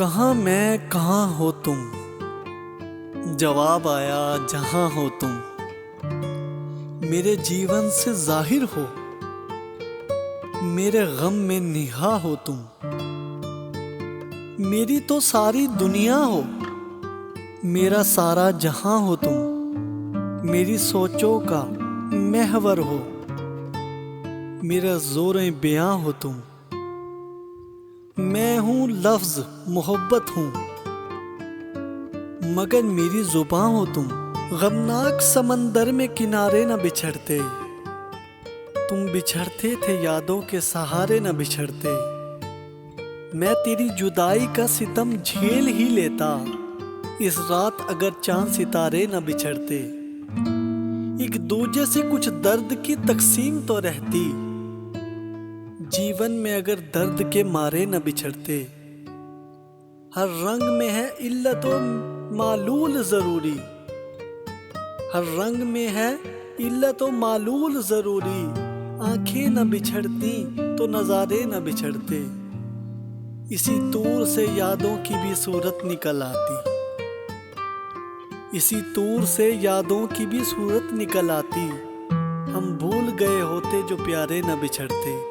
कहाँ मैं कहाँ हो तुम, जवाब आया जहाँ हो तुम। मेरे जीवन से जाहिर हो, मेरे गम में निहा हो तुम। मेरी तो सारी दुनिया हो, मेरा सारा जहां हो तुम। मेरी सोचों का महवर हो, मेरा ज़ोर-ए बयां हो तुम। मैं हूँ लफ्ज़ मोहब्बत हूँ, मगर मेरी ज़ुबान हो तुम। गमनाक समंदर में किनारे न बिछड़ते, तुम बिछड़ते थे यादों के सहारे न बिछड़ते। मैं तेरी जुदाई का सितम झेल ही लेता, इस रात अगर चांद सितारे न बिछड़ते। एक दूजे से कुछ दर्द की तकसीम तो रहती, जीवन में अगर दर्द के मारे न बिछड़ते। हर रंग में है इल्लतो मालूल जरूरी, हर रंग में है इल्लतो मालूल जरूरी। आंखें न बिछड़ती तो नजारे न बिछड़ते, इसी तूर से यादों की भी सूरत निकल आती। इसी तूर से यादों की भी सूरत निकल आती। हम भूल गए होते जो प्यारे न बिछड़ते।